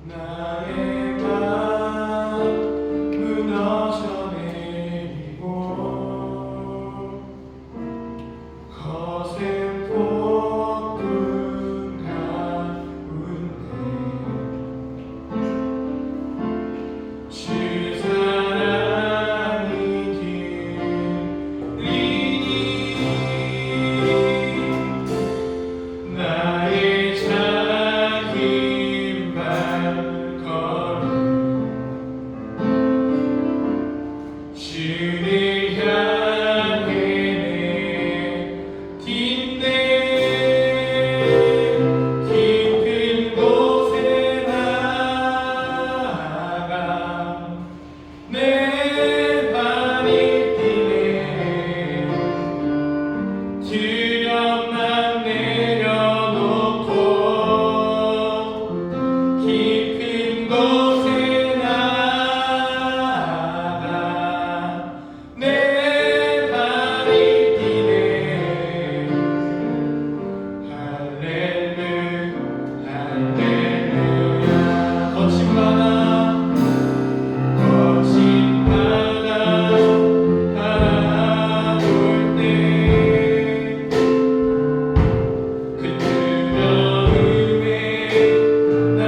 나의 맘 무너져 내리고 거센 폭풍 가운데 주 사랑이 들리니 나의 작은 발걸음 주를 향해 내딛네. 깊은 곳에 나아가 내 발이 뛰네. 두렵만 내려놓고 깊은 곳에 나아가 내 발이 뛰네. 할렐루야 할렐루야. 거친 바다 바라볼 때 그 두려움에 나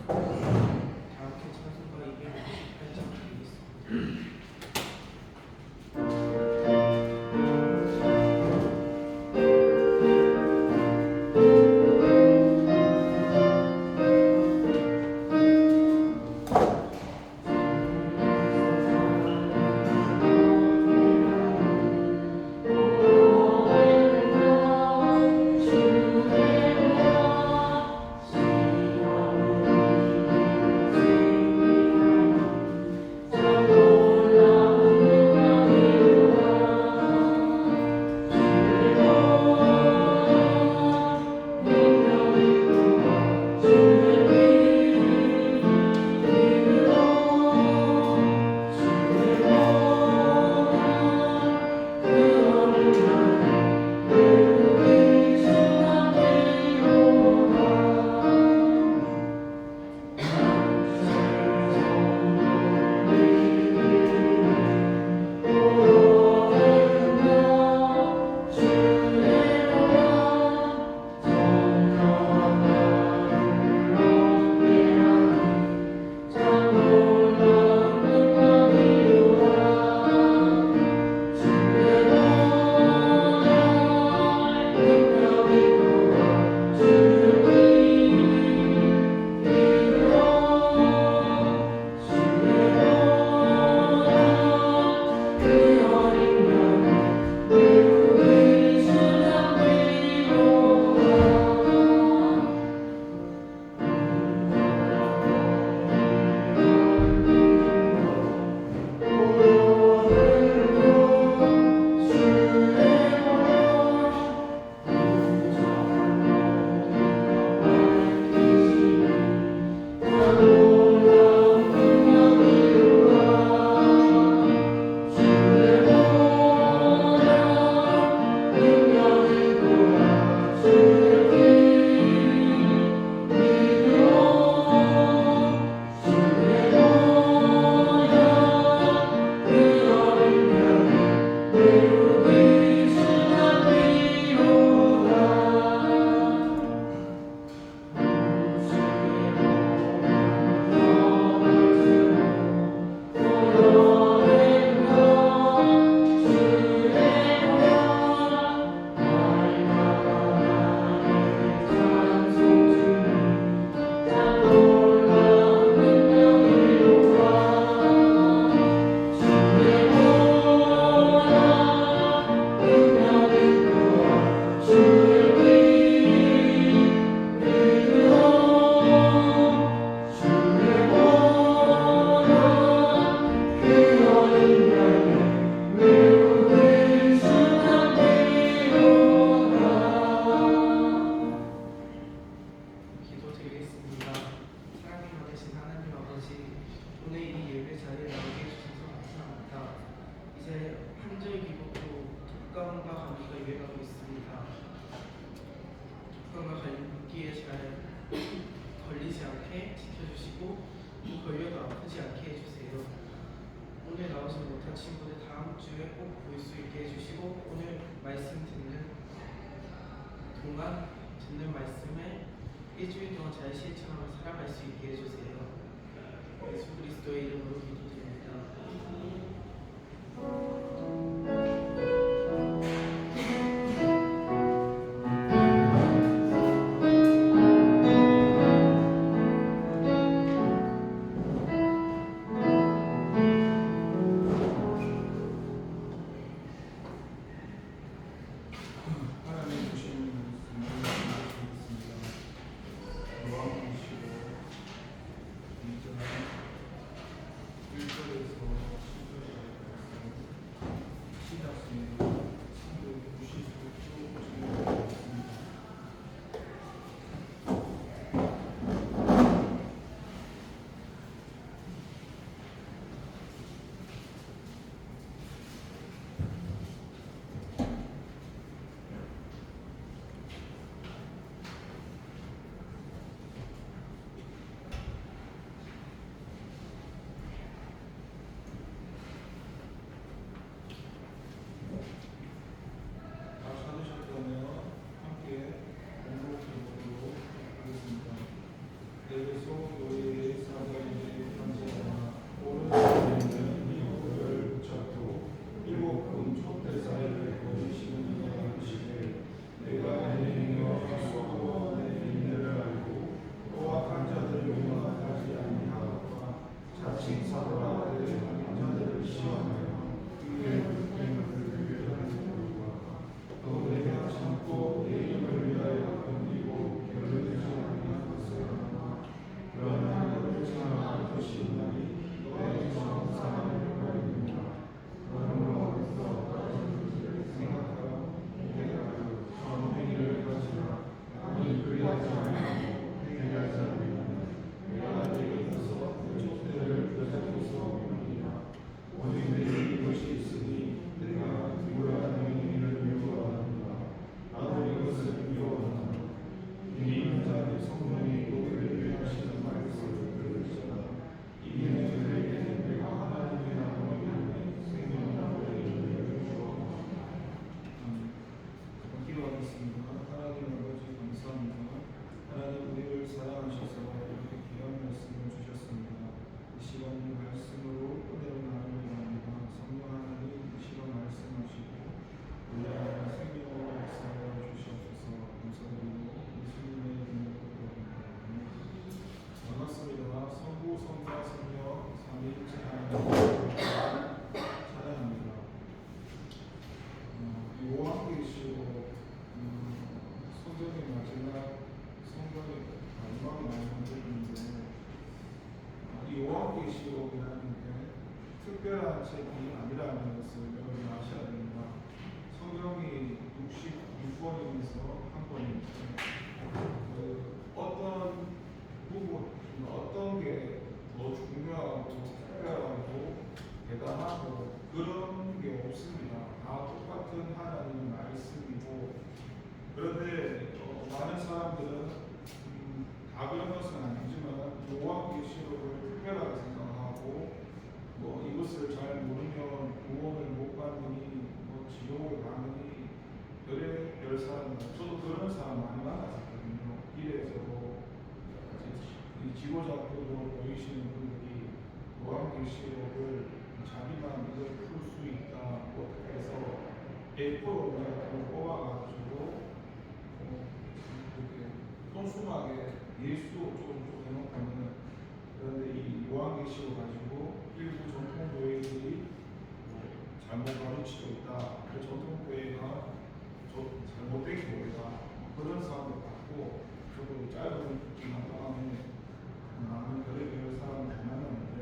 함께 찬송가 258장 드리겠습니다. 기도드리겠습니다. 사랑이 많으신 하나님 아버지, 오늘 이 예배 자리에 나오게 해주셔서 감사합니다. 이제 한절 기복도 독감과 감기가 유행하고 있습니다. 독감과 감기에 잘 걸리지 않게 지켜주시고 걸려도 아프지 않게 해주세요. 오늘 나오지 못한 친구들 다음 주에 꼭 볼 수 있게 해주시고, 오늘 말씀 듣는 동안 듣는 말씀을 일주일 동안 잘 실천하며 살아갈 수 있게 해주세요. 예수 그리스도의 이름으로 기도드립니다. 하나님 주시는 말씀을 드리겠습니다. 요한복음 1절에서 10절까지 말씀. 특별한 책이 아니라는 것을 여러분이 아셔야 됩니다. 성경이 66권이면서 한 권인데 어떤 부분, 어떤 게 더 중요하고 특별하고 대단하고 그런 게 없습니다. 다 똑같은 하나님의 말씀이고 그런데 많은 사람들은 다 그런 것은 아니지만 요한계시록을 특별하게 생각하고 이것을 잘 모르면 구원을 못 받으니 지옥을 가느니 별의 사람 저도 그런 사람 많이 만났었거든요. 길에서 이 지도자급으로 보이시는 분들이 요한계시록을 자기만 이걸 풀 수 있다 어떻게 해서 A4 같은 걸 뽑아가지고 이렇게 손수하게 예수 좀 해놓고는 그런데 이 요한계시록 가지고 일부 전통교회들이 잘못 가르치고 있다. 그 전통교회가 잘못된 교회다. 그런 사람도 봤고 저도 짧은 기간 동안에 많은 별의별 사람을 만났는데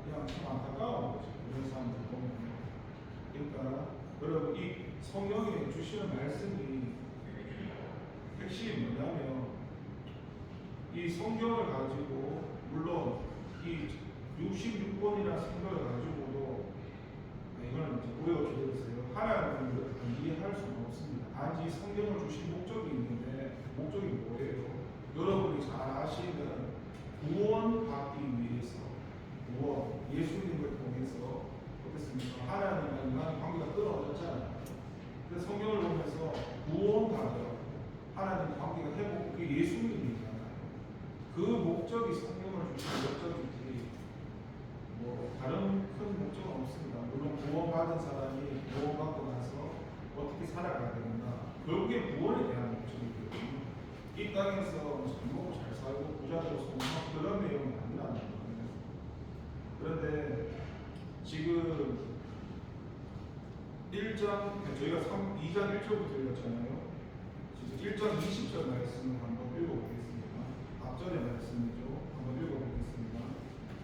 그냥 참 안타까운 거죠. 그런 사람들 보면. 그러니까 여러분 이 성경에 주시는 말씀이 핵심이 뭐냐면 이 성경을 가지고 물론 이 66권이나 성경을 가지고도 이거는 이제 보여드렸어요. 하나님을 이해할 수는 없습니다. 단지 성경을 주신 목적이 있는데 목적이 뭐예요? 여러분이 잘 아시는 구원받기 위해서 구원, 예수님을 통해서 어떻습니까? 하나님과 인간의 관계가 끊어졌잖아요. 그래서 성경을 보면서 구원받으라고 하나님 관계가 회복, 그게 예수님이잖아요. 그 목적이 성경을 주신 목적이지 다른 큰 목적은 없습니다. 물론 구원받은 사람이 구원받고 나서 어떻게 살아가야 되는가 결국에 구원에 대한 목적이거든요. 이 땅에서 잘 먹고 잘 살고 부자되고 성공하고 그런 내용이 아니라는 거예요. 그런데 지금 1장 저희가 2장 1절부터 읽었잖아요. 지금 1장 20절 말씀을 한번 읽어보겠습니다. 앞전의 말씀이죠. 한번 읽어보겠습니다.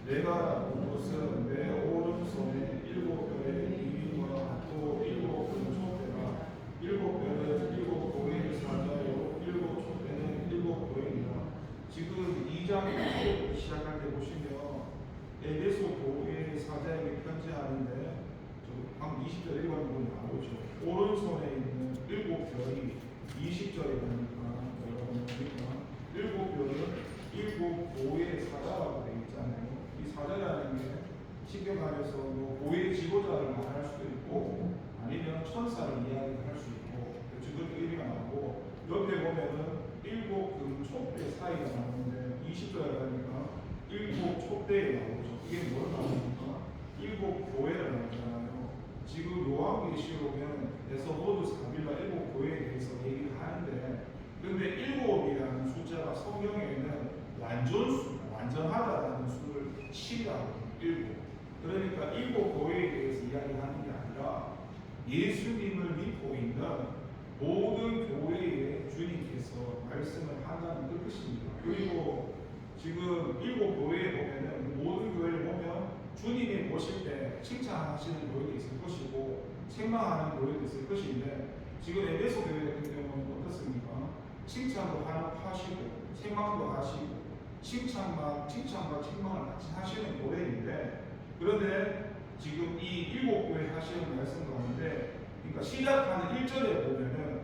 내가 본 것은 내 오른손에 7별의 이름과 또 7큰 촛대라. 7별은 7교회의 사자요 7촛대는 7교회이라. 지금 2장 시작할 때 보시면 에베소 교회의 사자에게 편지하는데 방금 20절 읽어보면 나오죠. 오른손에 있는 7별이 20절에 보니까 여러분 보니까 7별은 7교회의 사자라고 되어 있잖아요. 이 사자라는 게 쉽게 말해서 교회 지도자를 말할 수도 있고 아니면 천사를 이야기할 수 있고 그것도 의미가 나오고 옆에 보면은 7그 촛대 사이가 나오는데 20절에 가니까 7 촛대에 나오죠. 이게 뭘 나옵니까? 7교회를 나오잖아요. 지금 요한계시록에서 모두 4빌라 7교회에 대해서 얘기를 하는데 근데 7이라는 숫자가 성경에는 완전하다라는 수를 7이라고 7. 그러니까 7교회에 대해서 이야기하는 게 아니라 예수님을 믿고 있는 모든 교회에 주님께서 말씀을 한다는 뜻입니다. 그리고 지금 7교회에 보면은 모든 교회를 보면 주님이 보실 때 칭찬하시는 교회도 있을 것이고 책망하는 교회도 있을 것인데 지금 에베소 교회 같은 경우는 어떻습니까? 칭찬도 하시고 책망도 하시고 칭찬과 책망을 같이 하시는 교회인데 그런데 지금 이 7교회 하시는 말씀 가운데 그러니까 시작하는 1절에 보면은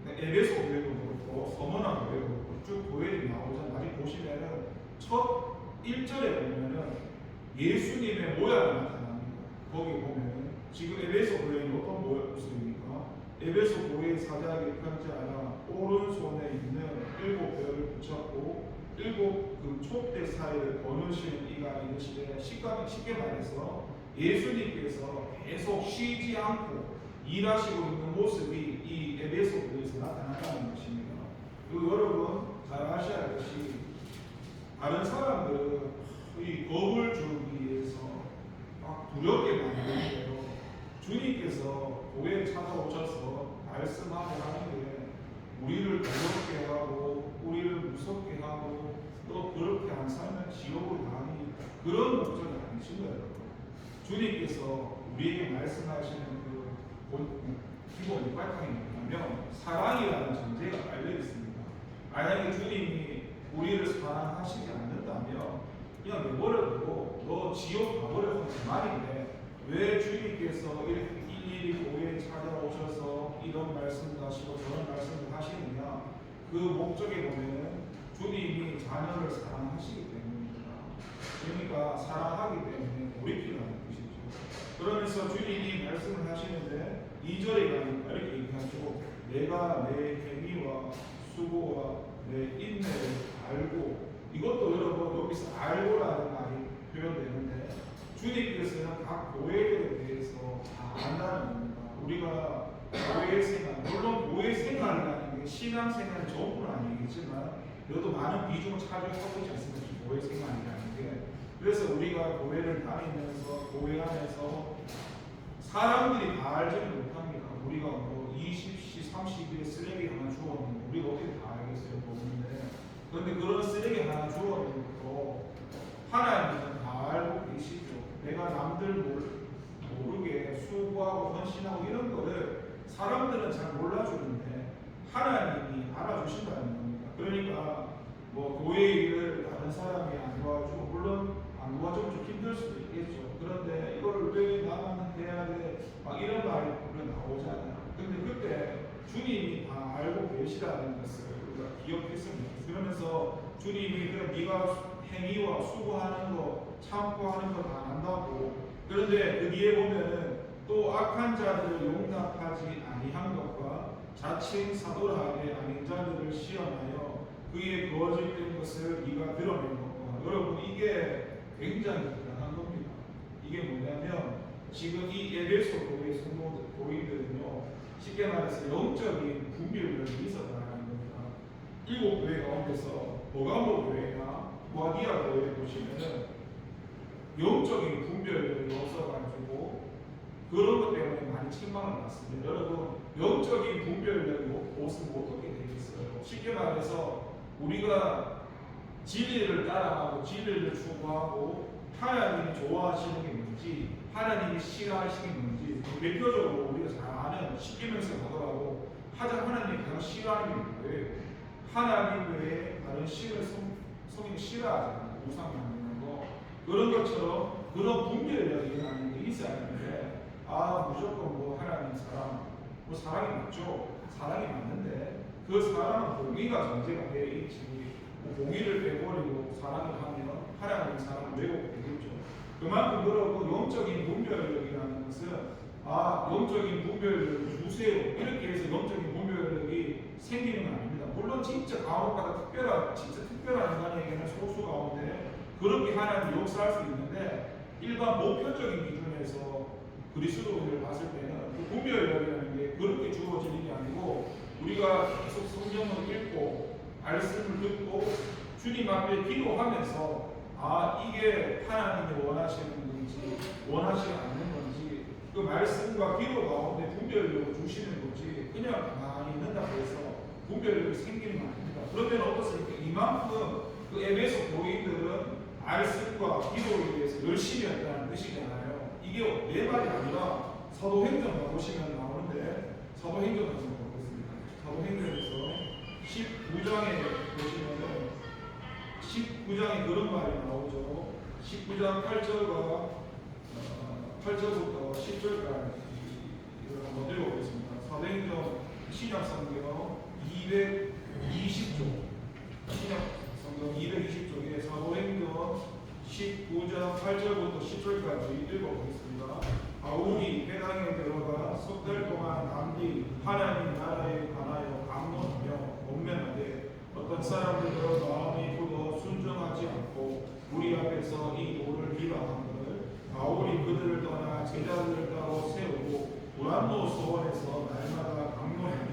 에베소 교회도 그렇고 서머나 교회도 그렇고 쭉 교회들이 나오잖아요. 나중에 보시면은 첫 1절에 보면은 예수님의 모양이 나타납니다. 거기 보면은 지금 에베소 교회는 어떤 모습입니까? 에베소 교회의 사자에게 편지하라. 오른손에 있는 7별을 붙잡고 7그 촛대 사이를 거느시는 이가 이르시되 쉽게 말해서 예수님께서 계속 쉬지 않고 일하시고 있는 모습이 이 에베소 교회에서 나타난다는 것입니다. 그리고 여러분 잘 아셔야 할 것이 다른 사람들은 이 겁을 주기 위해서 막 두렵게 만드는데요. 주님께서 교회에 찾아오셔서 말씀하고 하는 게 우리를 두렵게 하고 우리를 무섭게 하고 또 그렇게 안 살면 지옥을 가니 그런 목적이 아니신 거예요. 주님께서 우리에게 말씀하시는 기본 발판이 뭐냐면 사랑이라는 전제가 깔려 있습니다. 만약에 주님이 우리를 사랑하시지 않는다면 그냥 내버려두고 너 지옥 가버려 하는 말인데, 왜 주님께서 이렇게 일일이 교회에 찾아오셔서 이런 말씀도 하시고 저런 말씀도 하시느냐? 그 목적에 보면 주님이 자녀를 사랑하시기 때문입니다. 그러니까 사랑하기 때문에 돌이키라는 뜻이죠. 그러면서 주님이 말씀을 하시는데 2절에 가니까 이렇게 얘기하죠. 내가 내 행위와 수고와 내 인내를 알고, 이것도 여러분 여기서 알고라는 말이 표현되는데 주님께서는 각 교회들에 대해서 다 안다는 겁니다. 우리가 교회 생활, 물론 교회 생활이라는 게 신앙 생활이 전부는 아니겠지만 그래도 많은 비중을 차지하고 있지 않습니까? 교회 생활이라는 게. 그래서 우리가 교회를 다니면서 교회 안에서 사람들이 다 알지는 못합니다. 우리가 뭐 20시, 30일에 쓰레기 하나 주웠는데 우리가 어떻게 다 알겠어요? 보는데. 그런데 그런 쓰레기 하나 주웠는 것도 하나님은 다 알고 계시죠. 내가 남들 모르게 수고하고 헌신하고 이런 거를 사람들은 잘 몰라주는데 하나님이 알아주신다는 겁니다. 그러니까 뭐 교회 일을 다른 사람이 안 도와주고, 물론 안 도와주면 좀 힘들 수도 있겠죠. 그런데 이걸 왜 나만 해야 돼? 막 이런 말이 물론 나오잖아요. 근데 그때 주님이 다 알고 계시다는 것을 우리가 기억했습니다. 그러면서 주님이 네가 행위와 수고하는 거, 참고 하는 거 다 안다고. 그런데 그 뒤에 보면은 또 악한 자들을 용납하지 아니한 것과 자칭 사도라하게 아닌 자들을 시험하여 그의 거짓된 것을 네가 드러낸 것과. 여러분, 이게 굉장히 대단한 겁니다. 이게 뭐냐면 지금 이 에베소 교회 성도들은요, 쉽게 말해서 영적인 분별력이 있었다는 겁니다. 7교회 가운데서 버가모 교회나 구아디아 교회 보시면은 영적인 분별력이 없어가지고 그런 것 때문에 많이 책망을 받습니다. 여러분, 영적인 분별력이 없으면 어떻게 되겠어요? 쉽게 말해서 우리가 진리를 따라가고 진리를 추구하고 하나님이 좋아하시는 게 뭔지, 하나님이 싫어하시는 게 뭔지, 대표적으로 우리가 잘 아는 십계명에서 보더라도 하나님이 가장 싫어하는 게 뭐예요? 하나님 외에 다른 신을 성인이 싫어하잖아요. 우상 만드는 거. 그런 것처럼 그런 분별력이라는 게 있어야 하는데, 무조건 뭐 하나님 사랑, 뭐 사랑이 맞죠. 사랑이 맞는데 그 사랑은 공의가 전제가 되어 있지. 공의를 빼버리고 사랑을 하면 하나님 사랑은 왜곡되겠죠. 그만큼 그러고 영적인 분별력이라는 것은 영적인 분별력을 주세요 이렇게 해서 영적인 분별력이 생기는 건 아닙니다. 물론 진짜 간혹가다 진짜 특별한 인간에게는 소수 가운데 그렇게 하나님이 역사할 수 있는데, 일반 보편적인 기준에서 그리스도인을 봤을 때는 그 분별력이라는 게 그렇게 주어지는 게 아니고, 우리가 계속 성경을 읽고 말씀을 듣고 주님 앞에 기도하면서 이게 하나님이 원하시는 건지 원하시지 않는 건지, 그 말씀과 기도 가운데 분별력을 주시는 건지 그냥 가만히 있는다고 해서 분별력이 생기는 거 아닙니다. 그러면 어떻습니까? 이만큼 그 에베소 교인들은 말씀과 기도에 대해서 열심히 했다는 뜻이잖아요. 이게 내 말이 아니라 사도행전 가보시면 나오는데, 사도행전 가서 보겠습니다. 사도행전에서 19장에 보시면은 19장에 그런 말이 나오죠. 19장 8절부터 10절까지 이걸 한번 읽어보겠습니다. 사도행전 신약성경 220쪽, 신약성경 220쪽에 사도행전 19장 8절부터 10절까지 읽어보겠습니다. 바울이 회당에 들어가 석 달 동안 담비 하나님 나라에 관하여 강론하며 권면하되 어떤 사람들은 마음이 굳어 순종하지 않고 우리 앞에서 이 도를 비방하거늘 바울이 그들을 떠나 제자들을 따로 세우고 우란노 소원에서 날마다 강론하니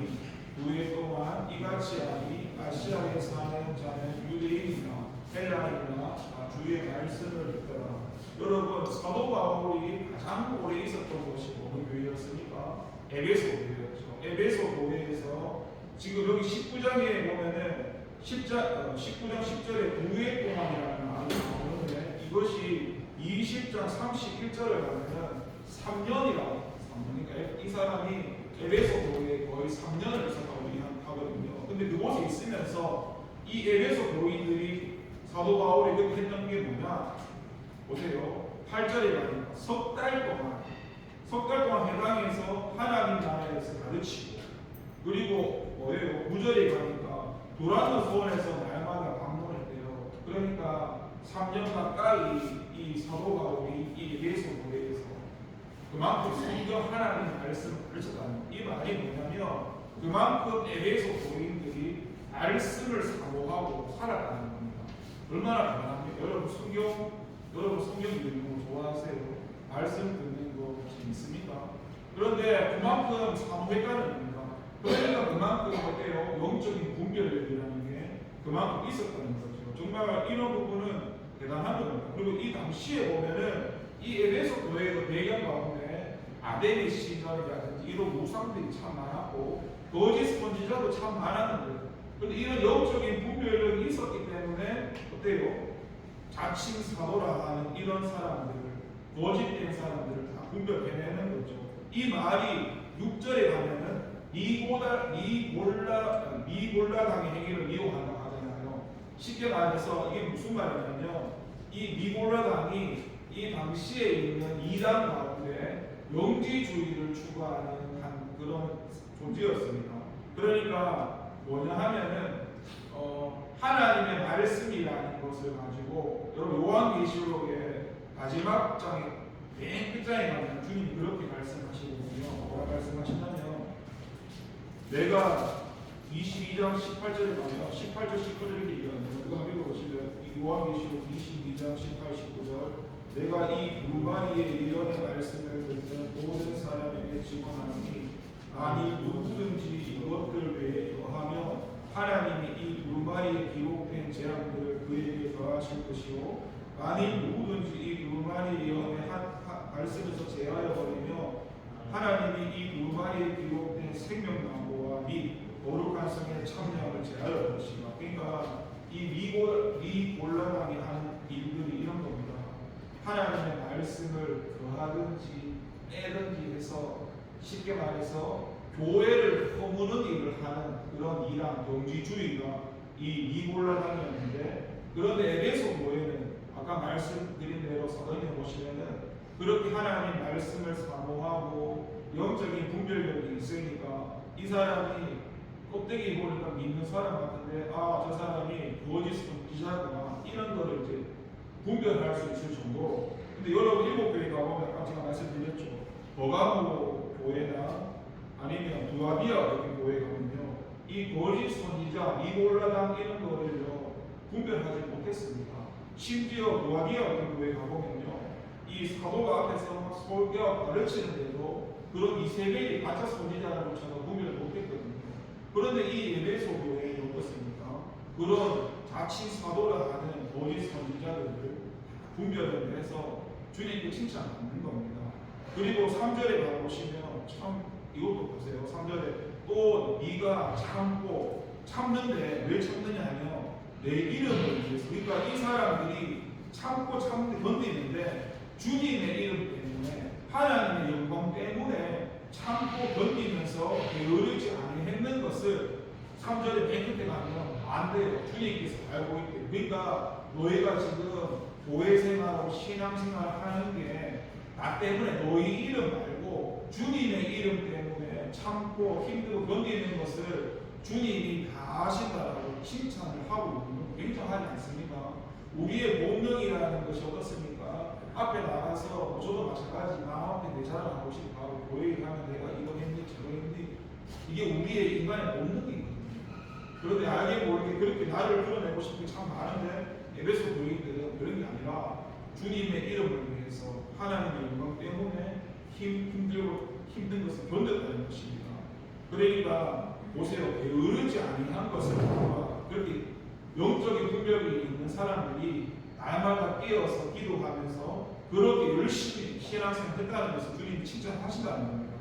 9회 동안 이같이 하니 아시아에 사는 자는 유대인이나 헬라인이나 주의 말씀을 듣더라. 여러분, 사도 바울이 가장 오래 있었던 곳이 어느 교회였습니까? 에베소 교회였죠. 에베소 교회에서 지금 여기 19장에 보면은 19장 10절에 9회 동안이라는 말이 나오는데, 이것이 20 10장 31절을 가면은 3년이라고 3년이니까 이 사람이 에베소 교회에 거의 3년을 있었다고 하거든요. 근데 그곳에 있으면서 이 에베소 교인들이 사도 바울이 그렇게 했던 게 뭐냐? 보세요. 8절에 가니까 석 달 동안 해당해서 하나님 나라에서 가르치고, 그리고 뭐예요? 9절에 가니까 두란노 소원에서 날마다 방문했대요. 그러니까 3년 가까이 이 사도 바울이 이 에베소 교회에서 그만큼 성경 하나님 말씀을 가르쳤다는, 이 말이 뭐냐면 그만큼 에베소 교인들이 말씀을 사모하고 살았다는 겁니다. 얼마나 대단합니까? 여러분 성경 읽는 거 좋아하세요? 말씀 듣는 거 재밌습니까? 그런데 그만큼 사모했다는 겁니다. 그러니까 그만큼 어때요? 영적인 분별력이라는 게 그만큼 있었다는 거죠. 정말 이런 부분은 대단한 겁니다. 그리고 이 당시에 보면은 이 에베소 교회의 배경 가운데 아데미 시절이라든지 이런 우상들이 참 많았고 거짓 선지자도 참 많았는데, 그런데 이런 영적인 분별력이 있었기 때문에 어때요? 자칭 사도라 하는 이런 사람들을, 거짓된 사람들을 다 분별해내는 거죠. 이 말이 6절에 가면은 미골라당의 행위를 이용한다고 하잖아요. 쉽게 말해서 이게 무슨 말이냐면 이 미골라당이 이 당시에 있는 이단 가운데 영지주의를 추구하는 그런 존재였습니다. 그러니까 뭐냐 하면은 하나님의 말씀이라는 것을 가지고, 여러분 요한계시록의 마지막 장에 맨 끝장에 가면 주님이 그렇게 말씀하시거든요. 뭐라 말씀하시냐면 내가 22장 18절에 가면 18절 19절 이렇게 얘기하는데, 누가 읽어보시면 요한계시록 22장 18, 19절 내가 이 불가리의 예언의 말씀을 듣는 모든 사람에게 증언하노니 아니 누구든지 이것들 외에 더하며 하나님이 이 두루마리에 기록된 재앙들을 그에게 더하실 것이요, 만일 누구든지 이 두루마리 예언의 말씀에서 제하여 버리며 하나님이 이 두루마리에 기록된 생명나무와 및 거룩한 성의 참여를 제하여 버리시라. 그러니까 이 미골라당이 하는 일들이 이런 겁니다. 하나님의 말씀을 더하든지 빼든지 해서, 쉽게 말해서 교회를 허무는 일을 하는 그런 이란 영지주의가 이 미골라당이었는데, 그런데 에베소 교회는 아까 말씀드린 대로 사도행에 보시면은 그렇게 하나님 말씀을 사모하고 영적인 분별력이 있으니까 이 사람이 껍데기 보니까 믿는 사람 같은데 아, 저 사람이 거짓 선지자구나 이런 거를 이제 분별할 수 있을 정도로. 근데 여러분 일곱 교회 가보면 아까 제가 말씀드렸죠. 버가모 교회나 아니면 두아디아 같은 교회 가면요, 이 거짓 선지자 미골라당 이런 거를요 분별하지 못했습니다. 심지어 두아디아 같은 교회 가보면요, 이 사도가 앞에서 설교와 가르치는데도 그런 이세벨이 가짜 선지자조차도 분별을 못했거든요. 그런데 이 에베소 교회는 어떻습니까? 그런 자칭 사도라 하는 거짓 선지자들을 분별을 해서 주님께 칭찬받는 겁니다. 그리고 3절에 가보시면 참 이것도 보세요. 3절에 또 네가 참는데 왜 참느냐 하면 내 이름을 위해서. 그러니까 이 사람들이 참고 견디는데 주님의 이름 때문에, 하나님의 영광 때문에 참고 견디면서 게으르지 아니했는 것을 3절에 맨 끝에 가면 안 돼요. 주님께서 알고 있대요. 그러니까 너희가 지금 교회 생활하고 신앙 생활 하는 게 나 때문에 너희 이름 말고 주님의 이름 때문에 참고 힘들고 견디는 것을 주님이 다 하신다라고 칭찬을 하고 있는 거 굉장하지 않습니까? 우리의 본능이라는 것이 어떻습니까? 앞에 나가서 저도 마찬가지 남 앞에 내 자랑하고 싶어 하고 교회에 가면 내가 이거 했니 저거 했니, 이게 우리의 인간의 본능이거든요. 그런데 알게 모르게 그렇게 나를 드러내고 싶은 게 참 많은데 에베소 교인들은 그런 게 아니라 주님의 이름을 위해서 하나님의 영광 때문에 힘든 것을 견뎠다는 것입니다. 그러니까 보세요. 게으르지 아니한 것을 그렇게 영적인 분별이 있는 사람들이 날마다 깨어서 기도하면서 그렇게 열심히 신앙생활 했다는 것을 주님이 칭찬하신다는 겁니다.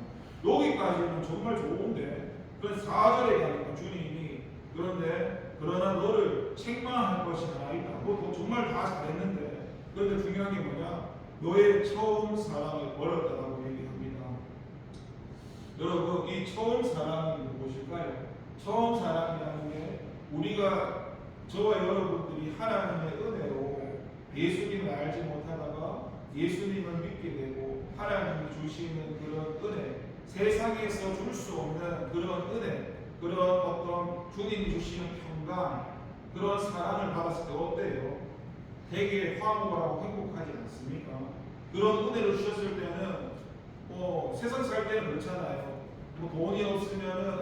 여기까지는 정말 좋은데, 그래서 4절에 가니까 주님이 그러나 너를 책망할 것이 하나 있다. 그것도 정말 다 잘했는데, 그런데 중요한 게 뭐냐? 너의 처음 사랑을 버렸다고 얘기합니다. 여러분, 이 처음 사랑이 무엇일까요? 처음 사랑이라는 게 우리가 저와 여러분들이 하나님의 은혜로 예수님을 알지 못하다가 예수님을 믿게 되고 하나님이 주시는 그런 은혜, 세상에서 줄 수 없는 그런 은혜, 그런 어떤 주님이 주시는 평강, 그런 사랑을 받았을 때 어때요? 되게 황홀하고 행복하지 않습니까? 그런 은혜를 주셨을 때는 세상 살 때는 그렇잖아요. 뭐 돈이 없으면은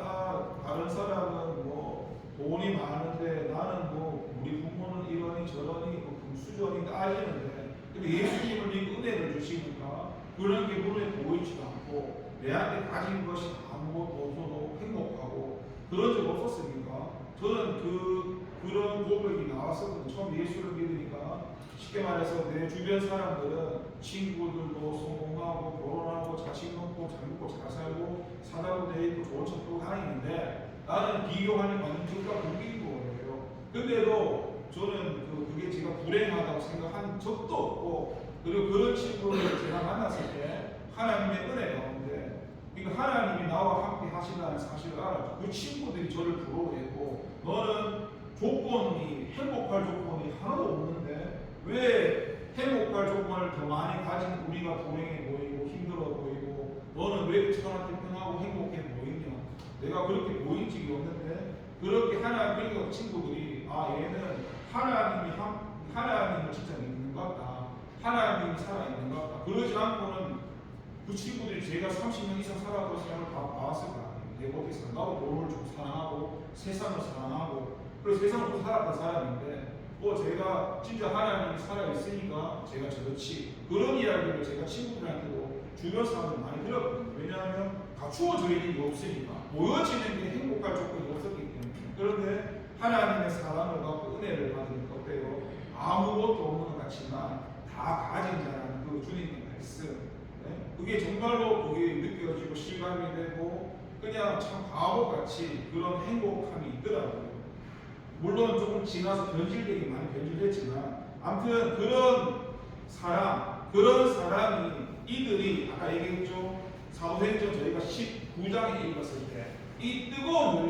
다른 사람은 뭐 돈이 많은데 나는 뭐 우리 부모는 이러니 저러니 뭐 금수저니 따지는데, 근데 예수님을 믿고 은혜를 주시니까 그런 게 눈에 보이지도 않고 내한테 가진 것이 아무것도 없어도 행복하고 그런 적 없었습니까? 저는 그런 고백이 나왔었거든요. 처음 예수를 믿으니까. 쉽게 말해서 내 주변 사람들은 친구들도 성공하고 결혼하고 자식 놓고 잘 먹고 잘 살고 사다도 돼 있고 좋은 차 타고 다니는데 나는 비교하는 완전과 무기인 거예요. 근데도 저는 그게 제가 불행하다고 생각한 적도 없고, 그리고 그런 친구를 제가 만났을 때 하나님의 은혜 가운데, 그러니까 하나님이 나와 함께 하신다는 사실을 알았죠. 그 친구들이 저를 부러워했고, 너는 조건이 행복할 조건이 하나도 없는데 왜 행복할 조건을 더 많이 가진 우리가 불행해 보이고 힘들어 보이고 너는 왜 천하태평하고 행복해 보이냐? 내가 그렇게 보인 적이 없는데, 그렇게 그러니까 친구들이 얘는 하나님을 진짜 믿는 것 같다, 하나님이 살아있는 것 같다, 그러지 않고는 그 친구들이 제가 30년 이상 살아도 생각을 다 봐왔을 거 아니에요. 내 겉에서 나도 돈을 좀 사랑하고 세상을 사랑하고 그래서 세상을 좀 살았던 사람인데 제가 진짜 하나님이 살아있으니까 제가 저렇지, 그런 이야기를 제가 친구들한테도 주변 사람들 많이 들었거든요. 왜냐하면 갖추어져 있는 게 없으니까, 모여지는 게 행복할 조건이 없었기 때문에. 그런데 하나님의 사랑을 받고 은혜를 받으니까 어때요? 아무것도 없는 것 같지만 다 가진 자라는 그 주님의 말씀, 그게 정말로 그게 느껴지고 실감이 되고 그냥 참 바보같이 그런 행복함이 있더라고요. 물론 조금 지나서 변질되긴 많이 변질됐지만 아무튼 그런 사람이 이들이 아까 얘기했죠. 사도행전 저희가 19장에 읽었을 때 이 뜨거운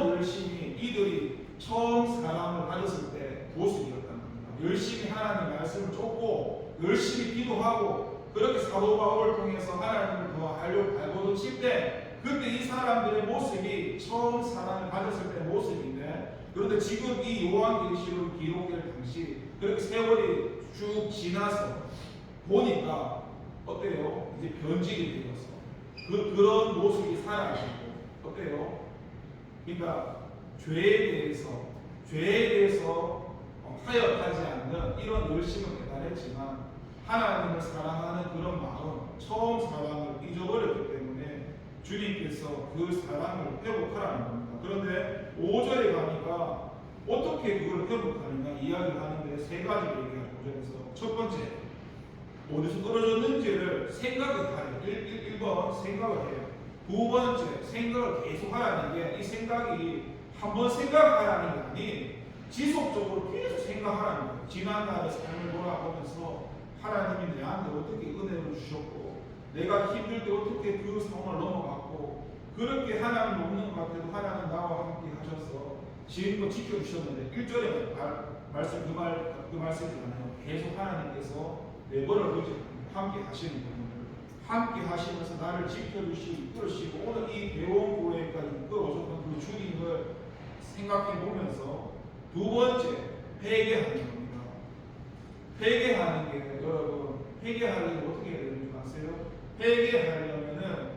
열심이 이들이 처음 사랑을 가졌을 때 모습이었다는 겁니다. 열심히 하나님 말씀을 쫓고 열심히 기도하고 그렇게 사도 바울을 통해서 하나님을 더 하려고 발버둥 칠 때 그때 이 사람들의 모습이 처음 사랑을 가졌을 때 모습인데, 그런데 지금 이 요한계시록 기록될 당시 그렇게 세월이 쭉 지나서 보니까 어때요? 이제 변질이 되었어. 그런 모습이 사라지고 어때요? 그러니까 죄에 대해서 타협하지 않는 이런 열심은 대단했지만 하나님을 사랑하는 그런 마음, 처음 사랑을 잊어버렸기 때문에 주님께서 그 사랑을 회복하라는 겁니다. 그런데 5절에 가니까 어떻게 그걸 회복하는가 이야기를 하는데 세 가지를 얘기해요. 5절에서 첫 번째, 어디서 떨어졌는지를 생각을 해요. 1번 생각을 해요. 두 번째, 생각을 계속 하라는 게, 이 생각이 한번 생각하라는 게 아닌 지속적으로 계속 생각하라는 거예요. 지난날의 삶을 돌아보면서 하나님이 내한테 어떻게 은혜를 주셨고 내가 힘들 때 어떻게 그 상황을 넘어갔고, 그렇게 하나님 없는 것 같아도 하나님 나와 함께 하셔서 지금껏 지켜주셨는데 1절에 말씀 그 말씀이잖아요. 계속 하나님께서 내버려 두지 않고 함께 하시는 분을 함께 하시면서 나를 지켜주시고 이끌으시고 오늘 이 배운 교회까지 이끌어오셨던 그 주님을 생각해 보면서 두 번째, 회개하는 겁니다. 회개하는 게 여러분, 회개하려면 어떻게 해야 되는지 아세요? 회개하려면은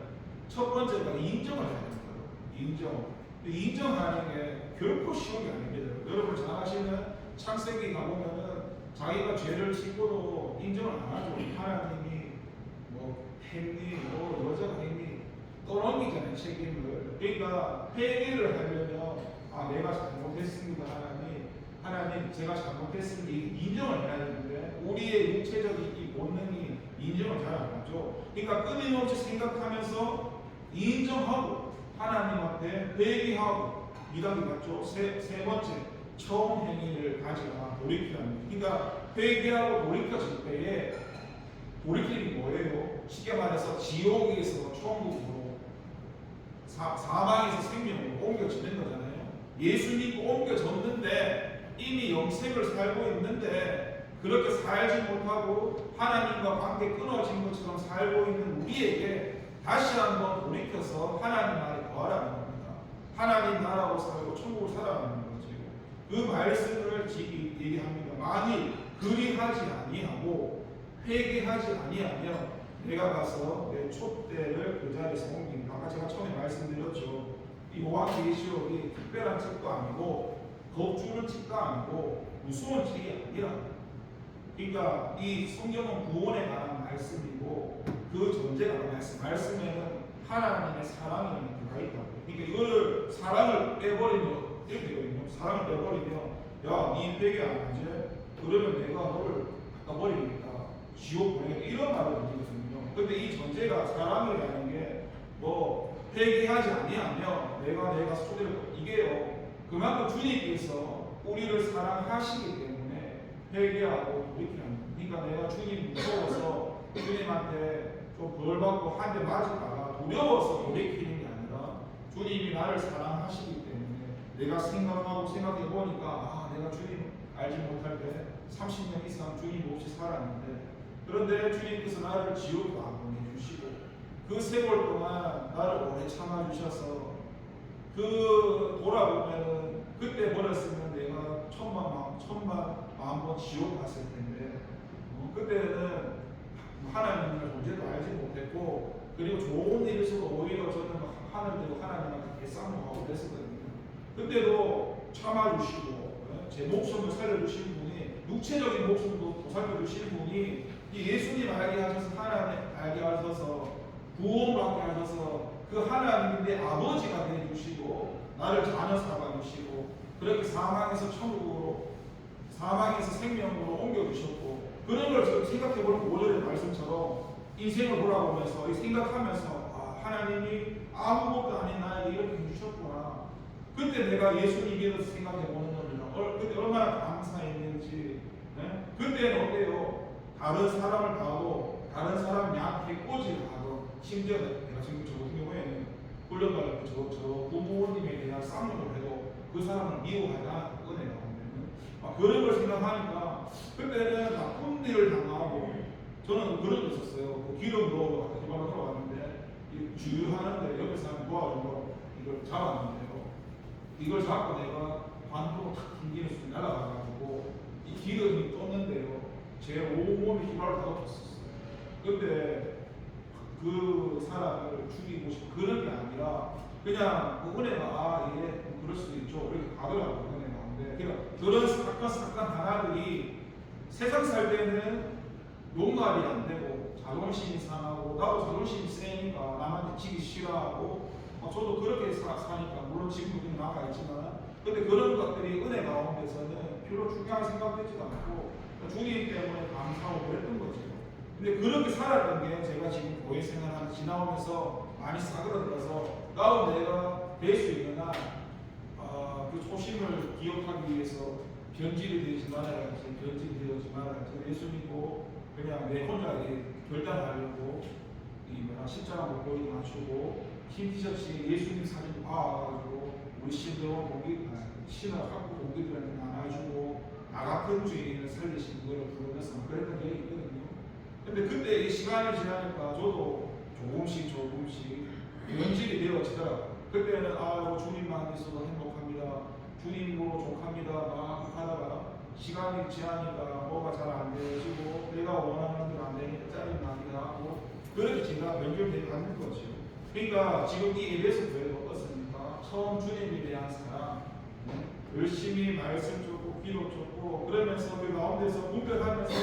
첫 번째가 인정을 해야 되는 거예요. 인정하는 게 결코 쉬운 게 아닙니다. 여러분 잘 아시는 창세기 가보면은 자기가 죄를 짓고도 인정을 안 하죠. 하나님이 했니, 여자가 했니, 떠넘기잖아요, 책임을. 그러니까 회개를 하려면 내가 잘못했습니다, 하나님 제가 잘못했습니다 인정을 해야 되는데 우리의 육체적인 이 본능이 인정을 잘 안 하죠. 그러니까 끊임없이 생각하면서 인정하고 하나님 앞에 회개하고 2단계 맞죠? 세 번째, 처음 행위를 가지라. 돌이키라는. 그러니까 회개하고 돌이켜질 때에 돌이키는 뭐예요? 쉽게 말해서 지옥에서 천국으로 사망에서 생명으로 옮겨지는 거잖아요. 예수 믿고 옮겨졌는데 이미 영생을 살고 있는데 그렇게 살지 못하고 하나님과 관계 끊어진 것처럼 살고 있는 우리에게 다시 한번 돌이켜서 하나님 안에 거하라는 겁니다. 하나님 나라로 살고 천국을 살아가는 거죠. 그 말씀을 얘기합니다. 만일 그리하지 아니하고 회개하지 아니하면 내가 가서 내 촛대를 그 자리에서 옮긴다. 아까 제가 처음에 말씀드렸죠. 이 요한계시록이 특별한 책도 아니고 겁주는 책도 아니고 무서운 책이 아니라, 그러니까 이 성경은 구원에 관한 말씀이고 그 전제가 말씀에는 하나님의 사랑이 들어가 있다고. 그러니까 이거를 사랑을 빼버리면 이렇게 되거든요. 사랑을 빼버리면 야, 니 회개 안 하지? 그러면 내가 너를 갖다 버리겠다. 지옥 보내겠다. 이런 말을 드리거든요. 근데 이 전제가 사랑이라는 게 뭐 회개하지 아니하면 내가 소리를 이게요. 그만큼 주님께서 우리를 사랑하시기 때문에 회개하고 돌이키는. 그러니까 내가 주님 무서워서 주님한테 좀 벌 받고 한 대 맞을까봐 두려워서 돌이키는 게 아니라 주님이 나를 사랑하시기 때문에 내가 생각해 보니까 아, 내가 주님 알지 못할 때 30년 이상 주님 없이 살았는데, 그런데 주님께서 나를 지옥도 안 보내주시고 그 세월 동안 나를 오래 참아주셔서 그 돌아보면은 그때 버렸으면 내가 천만 번 지옥 갔을 텐데 그때는 하나님의 존재도 알지 못했고, 그리고 좋은 일을 있어도 오히려 저는 하늘대로 하나님한테 개싸움하고 그랬었거든요. 그때도 참아주시고 제 목숨을 살려주신 분이, 육체적인 목숨도 보살펴주신 분이 이 예수님 알게 하셔서, 하나님 알게 하셔서 구원받게 하셔서 그 하나님이 내 아버지가 되어주시고 나를 자녀 삼아주시고 그렇게 사망에서 천국으로, 사망에서 생명으로 옮겨주셨고, 그런 걸 지금 생각해보면 오늘의 말씀처럼 인생을 돌아보면서 생각하면서 아, 하나님이 아무것도 아닌 나에게 이렇게 해주셨구나. 그때 내가 예수님에 대해서 생각해보는 겁니다. 그때 얼마나 감사했는지. 네? 그때는 어때요? 다른 사람을 봐도 다른 사람 약해 꼬지하고, 심지어 내가 지금 저 같은 경우에는 훈련받을 때 저 부모님에 대한 쌍욕을 해도 그 사람을 미워하자 은혜가 오면 그런 걸 생각하니까 그때는 나쁜 일을 당하고, 저는 그런 게 있었어요. 그 기름 넣으러 갔다 기발로 들어갔는데 주유하는데 옆에 사람 도와주고 이걸 잡았는데요. 이걸 잡고 내가 반으로 탁 당기는 순간 날아가가지고 이 기름이 떴는데요. 제 온몸이 기발로 다 덮었었어요. 근데 그 사람을 죽이고 싶고 그런 게 아니라 그냥 그 은혜가 아, 예, 그럴 수도 있죠. 이렇게 가더라고요. 은혜가 오는데. 그러니까 그런 사건 하나들이 세상 살 때는 용납이 안 되고 자존심이 상하고, 나도 자존심이 세니까 남한테 지기 싫어하고 저도 그렇게 사니까 물론 지금도 나가 있지만, 근데 그런 것들이 은혜 가운데서는 별로 중요하게 생각되지도 않고 주님 때문에 감사하고 그랬던 거죠. 근데 그렇게 살았던 게 제가 지금 교회 생활을 지나오면서 많이 사그러들어서 나도 내가 될 수 있는 한 그 초심을 기억하기 위해서 변질이 되지 말아야지, 변질이 되지 말아야지. 예수 믿고 그냥 내 혼자 결단하려고 십자가 목걸이 맞추고 흰 티셔츠에 예수님 사진 봐가지고 우리 신을 갖고 공기들한테 나눠주고 나 같은 주인을 살리신 그거를 부르면서 그랬던 적이 있거든요. 근데 그때 이 시간이 지나니까 저도 조금씩 변질이 되어지더라고요. 그때는 주님만 있어도 행복합니다. 주님으로 족합니다. 막 하다가 시간이 지나니까 뭐가 잘 안 되어지고 내가 원하는 대로 안 되니까 짜증나기도 하고 그렇게 제가 변질되어 가는 거죠. 그러니까 지금 이 예배에서 교회가 어떻습니까? 처음 주님에 대한 사랑, 열심히 말씀 줬고 기도 줬고 그러면서 그 가운데서 분별하면서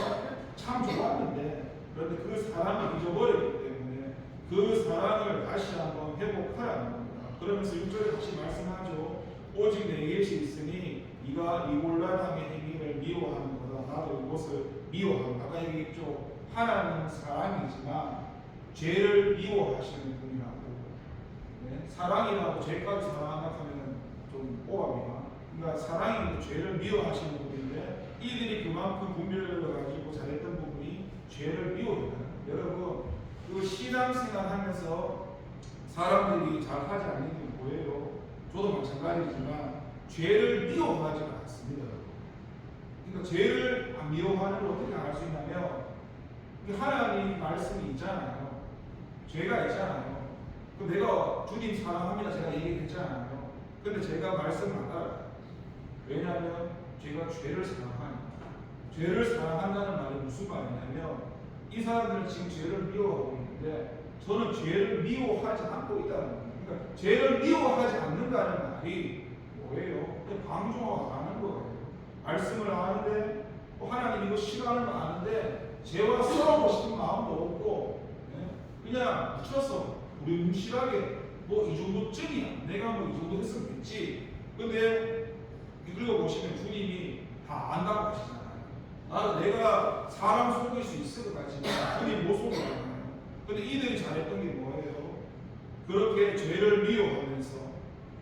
참 좋았는데, 그런데 그 사랑을 잊어버렸기 때문에 그 사랑을 다시 한번 회복하라는 겁니다. 그러면서 6절에 다시 말씀하죠. 오직 내 것이 있으니 네가 이 곤란함의 행위를 미워하는 거다. 나도 이것을 미워하고, 아까 얘기했죠. 하나님은 사랑이지만 죄를 미워하시는 분이라고. 네? 사랑이라고 죄까지 사랑한다 하면 좀 오합니다. 그러니까 사랑이 죄를 미워하시는 분인데 이들이 그만큼 분별을 가지고 잘했던 부분이 죄를 미워했다. 여러분 그 신앙생활 하면서 사람들이 잘 하지 않는 게 뭐예요? 저도 마찬가지지만 죄를 미워하지 않습니다. 그러니까 죄를 안 미워하는 걸 어떻게 알 수 있냐면 하나님 말씀이 있잖아요. 죄가 있잖아요. 그 내가 주님 사랑합니다 제가 얘기했잖아요. 근데 제가 말씀을 안 따라요. 왜냐하면 제가 죄를 사랑하니까. 죄를 사랑한다는 말이 무슨 말이냐면 이 사람들은 지금 죄를 미워하고 있는데 저는 죄를 미워하지 않고 있다는 거예요. 그러니까 죄를 미워하지 않는다는 말이 뭐예요? 방종하고 아는 거예요. 말씀을 아는데 하나님 이거 싫어하는 거 아는데 죄와 싸우고 싶은 마음도 없고 그냥 묻혔어. 우리 뭉실하게 뭐 이 정도쯤이야. 내가 뭐 이 정도 했으면 됐지. 근데 읽어보시면 주님이 다 안다고 하시잖아요. 내가 사람 속일 수 있을 것 같지만 주님 못 속이잖아요. 근데 이들이 잘했던 게 뭐예요? 그렇게 죄를 미워하면서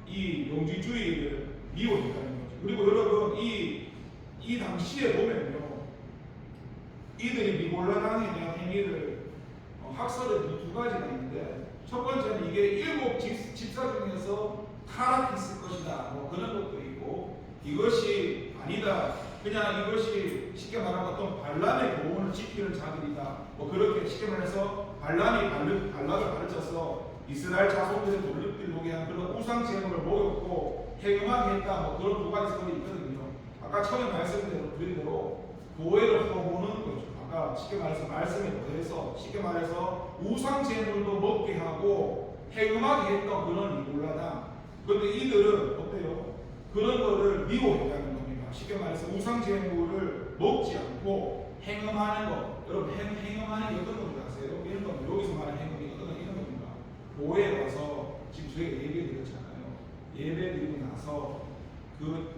이 영지주의를 미워했다는 거죠. 그리고 여러분 이 당시에 보면요, 이들이 미골라당에 대한 행위를 학설에 두 가지가 있는데 첫 번째는 이게 7 집사 중에서 타락했을 것이다. 뭐 그런 것도 있고 이것이 아니다. 그냥 이것이 쉽게 말하면 어떤 발람의 교훈을 지키는 자들이다. 뭐 그렇게 쉽게 말해서 발람이 발락을 가르쳐서 이스라엘 자손들의 돌립들록에 한 그런 우상 제물을 먹였고 해금하게 했다. 뭐 그런 두 가지 설이 있거든요. 아까 처음에 말씀드린 대로 교회를 허무는 거죠. 아까 쉽게 말해서 말씀에 더해서 쉽게 말해서 우상 제물도 먹게 하고 해금하게 했던 그런 이골라당. 그런데 이들은 어때요? 그런 거를 미워했다는 겁니다. 쉽게 말해서 우상 제물을 먹지 않고 행음하는 것. 여러분 행음하는 게 어떤 겁니까? 아세요? 이런 겁니다. 여기서 말하는 행음이 이런 겁니다. 교회에 와서 지금 저희가 예배 드렸잖아요. 예배 드리고 나서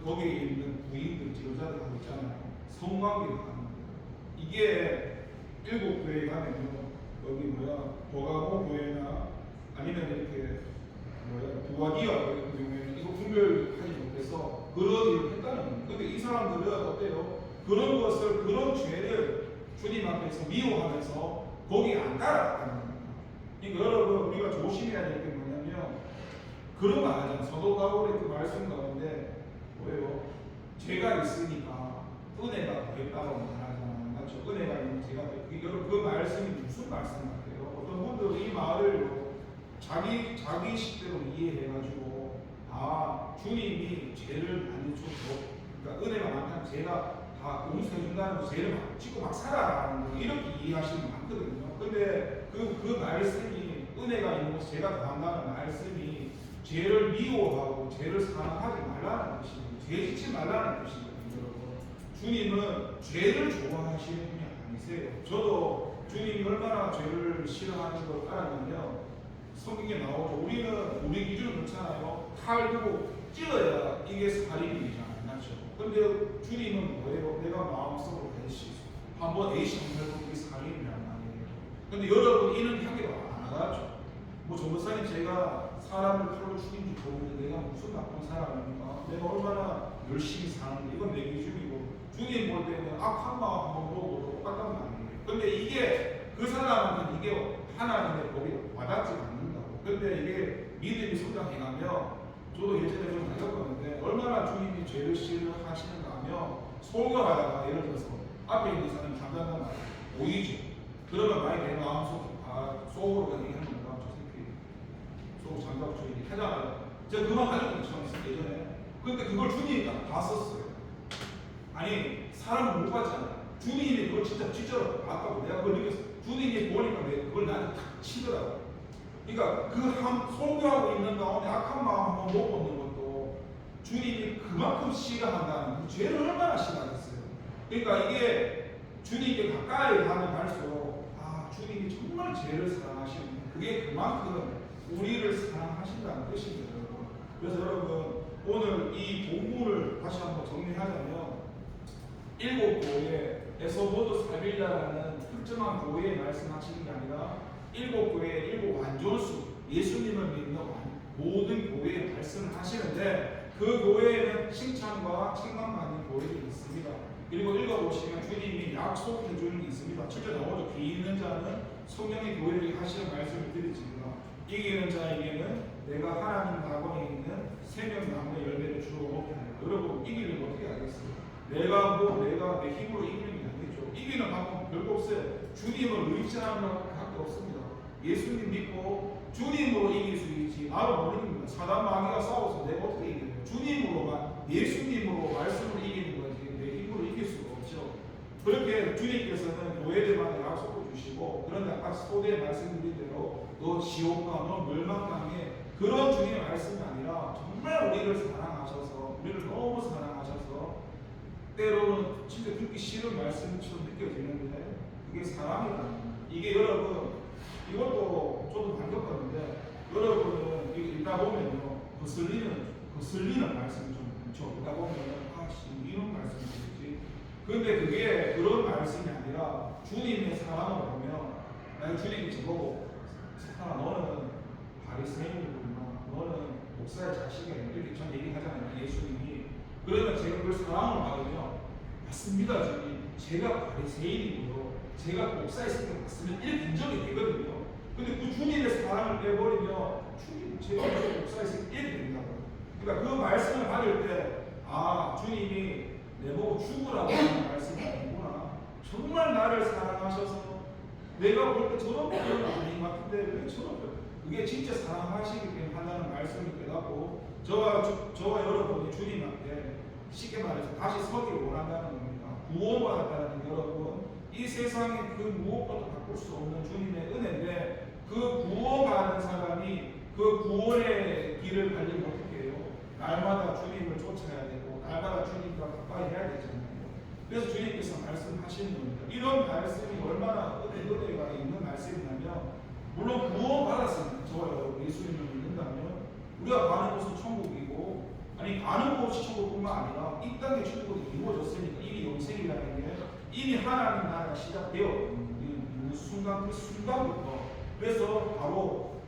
거기에 있는 부인들, 지도자들 하고 있잖아요. 성관계를 하는 거예요. 이게 7교회 가면요. 여기 보가모 교회나 아니면 이렇게 부와디아 같은 경우에는 이거 분별하지 못해서 그런 일을 했다는 겁니다. 근데 이 사람들은 어때요? 그런 것을, 그런 죄를 주님 앞에서 미워하면서 거기에 안 따라갔다는 겁니다. 그러니까 여러분 우리가 조심해야 될 게 뭐냐면 그런 말 하잖아요. 사도 바울의 그 말씀 가운데 뭐예요? 죄가 있으니까 은혜가 더했다고 말하잖아요. 맞죠? 은혜가 있는 죄가 더했다. 여러분 그 말씀이 무슨 말씀 같아요? 어떤 분들은 이 말을 자기 식대로 이해해가지고 주님이 죄를 많이 줬고 그러니까 은혜가 많다면 제가 다 용서해준다는 거 죄를 막 짓고 막 살아라는 거 이렇게 이해하시는 분 많거든요. 근데 그 말씀이 은혜가 있는 것이 제가 더한다는 말씀이 죄를 미워하고 죄를 사랑하지 말라는 것이고 죄 짓지 말라는 것이거든요. 여러분 주님은 죄를 좋아하시는 분이 아니세요. 저도 주님이 얼마나 죄를 싫어하는 걸 알았냐면 성경에 나오죠. 우리는 우리 기준은 그렇잖아요. 칼 두고 찔러야 이게 살인이잖아요. 맞죠? 근데 주님은 뭐예요? 내가 마음속으로 대시 한번 A씨 한번 이게 살인이란 말이에요. 근데 여러분 이는 향기가 안 나가죠. 뭐 전도사님 제가 사람을 칼로 죽인 줄 모르는데 내가 무슨 나쁜 사람입니까? 내가 얼마나 열심히 사는데 이건 내 기준이고 주님 볼 때는 악한 마음 한번 보고 똑같단 말이에요. 근데 이게 그 사람한테는 이게 하나님의 법이 와닿지 않는다고. 근데 이게 믿음이 성장해가면 저도 예전에 좀 느꼈거든요. 얼마나 주님이 죄를 싫어하시는가 하면 설교하다가 예를 들어서 앞에 있는 사람이 잠잠한 말 보이죠. 그러면 만약에 내 마음속에 속으로 그냥 얘기하는 거야. 저 새끼 속 잠자고 저 얘기 하잖아요. 제가 그만 하려고 했어요 예전에. 근데 그걸 주님이 다 봤었어요. 아니 사람은 못 봤잖아요. 주님이 그걸 진짜로 봤다고 내가 그걸 느꼈어요. 주님이 보니까 그걸 나한테 탁 치더라고요. 그러니까 그 소유하고 있는 가운데 악한 마음 한번 못 보는 것도 주님이 그만큼 싫어한다는 그 죄를 얼마나 싫어하겠어요. 그러니까 이게 주님께 가까이 가면 갈수록 주님이 정말 죄를 사랑하시는 그게 그만큼 우리를 사랑하신다는 뜻입니다. 여러분. 그래서 여러분 오늘 이 본문을 다시 한번 정리하자면 7교회 에서보드 사빌라라는 특정한 교회에 말씀하시는 게 아니라 7교회의 7 완전수 예수님을 믿는 모든 교회에 말씀을 하시는데 그 교회에는 칭찬과 책망받는 교회들이 있습니다. 그리고 읽어보시면 주님이 약속해 주는 게 있습니다. 7절 나오죠. 귀 있는 자는 성령의 교회를 하시는 말씀을 드리지만 이기는 자에게는 내가 하나님 낙원에 있는 생명나무의 열매를 주어 먹게 하리라. 여러분 이기는 어떻게 하겠어요? 내가 내 힘으로 이기는 게 아니죠. 이기는 방법 별거 없어요. 주님을 의지하는 것밖에 없습니다. 예수님 믿고 주님으로 이길 수 있지 나를 못 이깁니다. 사단 마귀가 싸워서 내가 어떻게 이겨요? 주님으로만 예수님으로 말씀을 이기는 거지 내 힘으로 이길 수가 없죠. 그렇게 주님께서는 교회들마다 약속을 주시고 그런데 아까 소대에 말씀드린 대로 너 지옥과 너 멸망당해 그런 주님의 말씀이 아니라 정말 우리를 사랑하셔서 우리를 너무 사랑하셔서 때로는 진짜 듣기 싫은 말씀처럼 느껴지는데 그게 사랑이다. 이게 여러분 이것도 저도 반격하는데 여러분은 읽다 보면요 거슬리는 말씀이 좀 많죠. 읽다 보면은 이런 말씀이지. 근데 그게 그런 말씀이 아니라 주님의 사랑을 보면 나는 주님이 저보고 사랑아 너는 바리새인이구나 너는 목사의 자식이야 이렇게 전 얘기하잖아요. 예수님이 그러면 제가 그걸 사랑을 받으면 맞습니다 주님 제가 바리새인이고요 제가 목사의 생각 맞으면 이렇게 인정이 되거든요. 근데 그 주님의 사랑을 빼버리면 주님 제가 목사의 생각 이렇게 된다고. 그러니까 그 말씀을 받을 때 아 주님이 내보고 죽으라고 하는 말씀이 아니구나. 정말 나를 사랑하셔서 내가 볼 때 저런 표현은 아닌 것 같은데 왜 저런 표현 그게 진짜 사랑하시기 때문에 한다는 말씀을 깨닫고 저와 여러분이 주님 앞에 쉽게 말해서 다시 서기를 원한다는 겁니다. 구원받았다는 여러분 이 세상에 그 무엇과도 바꿀 수 없는 주님의 은혜인데 그 구원받은 사람이 그 구원의 길을 달리면 어떻게 해요? 날마다 주님을 쫓아야 되고 날마다 주님과 가까이 해야 되잖아요. 그래서 주님께서 말씀하시는 겁니다. 이런 말씀이 얼마나 은혜가 있는 말씀이냐면 물론 구원받았습니다. 저와 여러분 예수님을 믿는다면 우리가 가는 곳은 천국이고 아니 가는 곳이 천국뿐만 아니라 이 땅의 천국이 이루어졌으니까 이미 영생이라는 게 이미 하나님 나라가 시작되었거든요. 그 순간부터 그래서 바로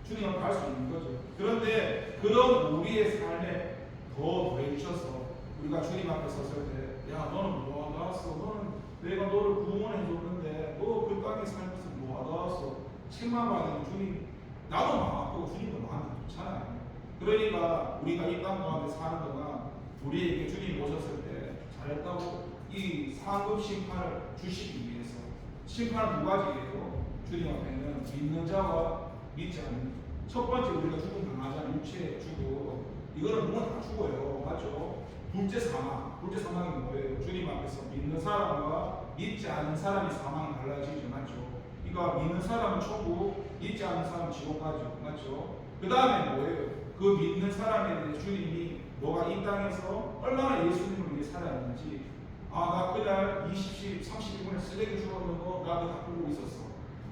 주님 앞에 갈 수 있는 거죠. 그런데 그런 우리의 삶에 더 더해주셔서 우리가 주님 앞에 섰을 때 야 너는 뭐 하다 왔어? 너는 내가 너를 구원해 줬는데 너 그 땅에 살면서 뭐 하다 왔어? 책만 받으면 주님 나도 마음 아프고 주님도 마음이 좋잖아요. 그러니까 우리가 이 땅 가운데 사는 동안 우리에게 주님 오셨을 때 잘했다고 이 상급 심판을 주시기 위해서 심판은 두 가지예요. 주님 앞에는 믿는 자와 믿지 않는 첫 번째 우리가 죽음 당하자는 육체 죽음 이거는 누구나 다 죽어요. 맞죠? 둘째 사망이 뭐예요? 주님 앞에서 믿는 사람과 믿지 않는 사람이 사망이 달라지죠. 맞죠? 그러니까 믿는 사람은 천국, 믿지 않는 사람은 지옥 가죠. 맞죠? 그 다음에 뭐예요? 그 믿는 사람에 대해 주님이 너가 이 땅에서 얼마나 예수님을 위해 살아왔는지 나 그날 20시 31분에 쓰레기 주워놓는 거 나도 다 보고 있었어.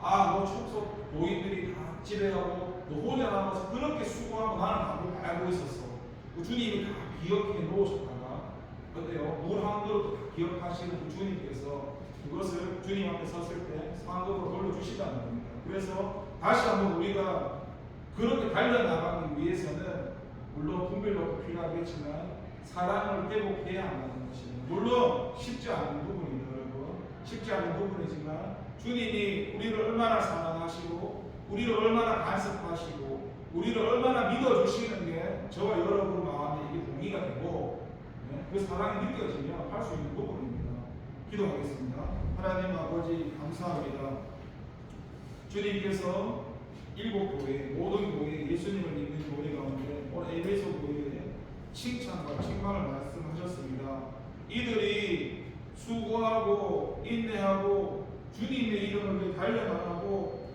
너 청소 노인들이 다 지배하고 너 혼자 남아서 그렇게 수고하고 나는 다 알고 있었어. 그 주님이 다 기억해 놓으셨다가 어때요? 물 한 그릇도 다 기억하시는 그 주님께서 그것을 주님 앞에 섰을 때 상급으로 돌려주시다는 겁니다. 그래서 다시 한번 우리가 그렇게 달려나가기 위해서는 물론 분별력도 필요하겠지만 사랑을 회복해야 한다는 것입니다. 물론 쉽지 않은 부분입니다. 여러분 쉽지 않은 부분이지만 주님이 우리를 얼마나 사랑하시고 우리를 얼마나 간섭하시고 우리를 얼마나 믿어주시는 게 저와 여러분 마음에 이게 동기가 되고 그 사랑이 느껴지면 할 수 있는 부분입니다. 기도하겠습니다. 하나님 아버지 감사합니다. 주님께서 일곱 교회 모든 교회 예수님을 믿는 교회 가운데 오늘 에베소 교회에 칭찬과 책망을 말씀하셨습니다. 이들이 수고하고 인내하고 주님의 이름을 위해 달려나가고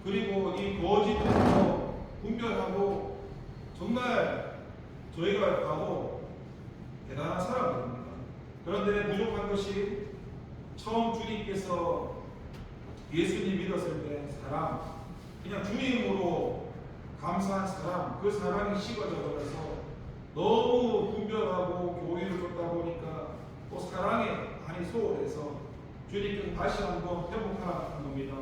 그리고 이 거짓에서 분별하고 정말 저희가 봐도 대단한 사람들입니다. 그런데 부족한 것이 처음 주님께서 예수님 믿었을 때 사랑 그냥 주님으로 감사한 사람 그 사랑이 식어져 버려서 너무 분별하고 교리를 줬다 보니까 또 사랑에 많이 소홀해서 주님께서 다시 한번 회복하라는 겁니다.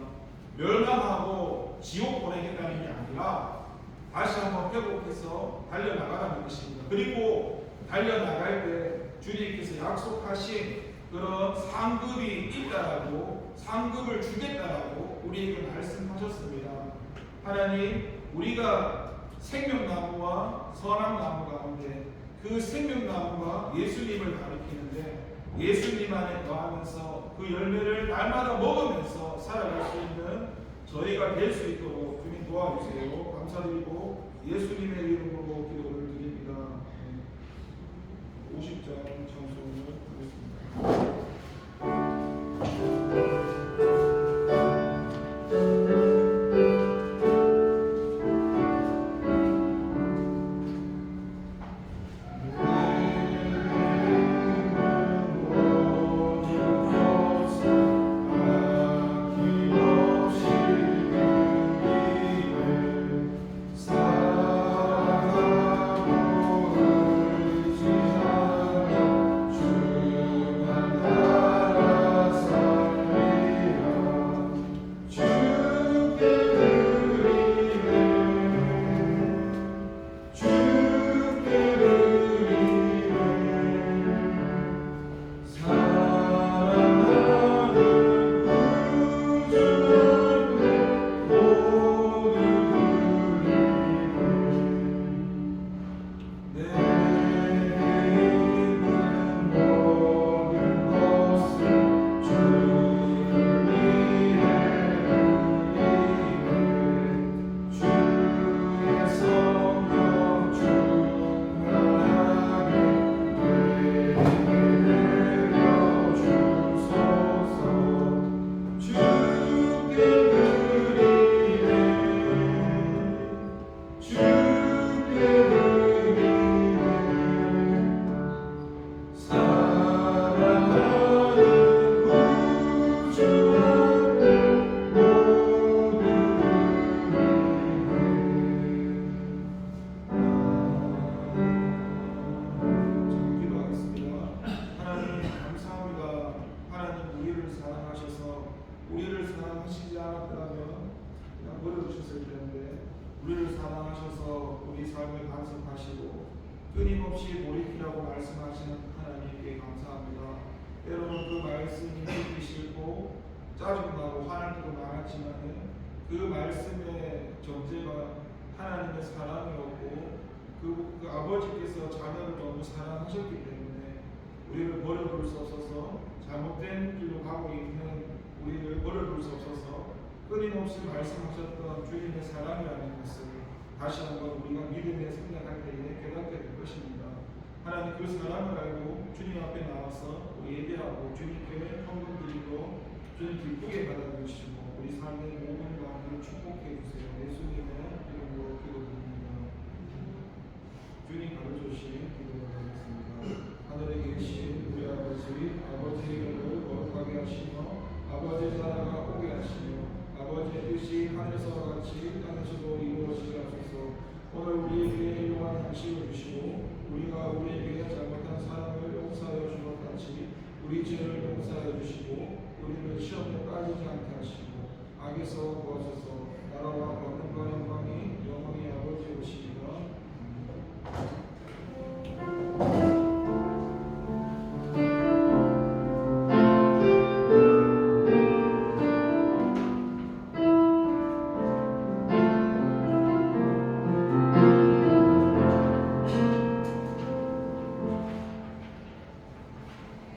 멸망하고 지옥 보내겠다는 게 아니라 다시 한번 회복해서 달려나가라는 것입니다. 그리고 달려나갈 때 주님께서 약속하신 그런 상급이 있다라고, 상급을 주겠다라고 우리에게 말씀하셨습니다. 하나님, 우리가 생명나무와 선한 나무 가운데 그 생명나무가 예수님을 가리키는데, 예수님 안에 거하면서 그 열매를 날마다 먹으면서 살아갈 수 있는 저희가 될 수 있도록 주님 도와주세요. 감사드리고 예수님의 이름으로 기도를 드립니다. 50장 청소를 하겠습니다. 우리를 사랑하셔서 우리 삶을 간섭하시고 끊임없이 돌이키라고 말씀하시는 하나님께 감사합니다. 때로는 그 말씀이 듣기 싫고 짜증나고 화날 때도 많았지만 그 말씀의 전제가 하나님의 사랑이었고 그 아버지께서 자녀를 너무 사랑하셨기 때문에 우리를 버려둘 수 없어서, 잘못된 길로 가고 있는 우리를 버려둘 수 없어서 끊임없이 말씀하셨던 주님의 사랑이라는 것을 다시 한번 우리가 믿음에 생각할 때에 깨닫게 될 것입니다. 하나님, 그 사랑을 알고 주님 앞에 나와서 예배하고 주님께 헌금 드리고 주님 기쁘게 받아주시고 우리 삶의 모든 가운데 축복해 주세요. 예수님의 이름으로 기도드립니다. 주님 가르쳐주신 기도를 하겠습니다. 하늘에 계신 우리 아버지의 이름을 거룩하게 하시며 아버지의 나라가 오게 하시며 아버지의 뜻이 하늘에서와 같이 땅에서도 이루어지게 하소서. 오늘 우리에게 일용할 양식을 주시고 우리가 우리에게 잘못한 사람을 용서하여 준 것 같이 우리 죄를 용서하여 주시고 우리를 시험에 빠지지 않게 하시고 악에서 구하소서. 나라와 권능과 영광이 영원히 아버지이시니라.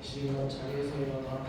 지금 자리에서 일어나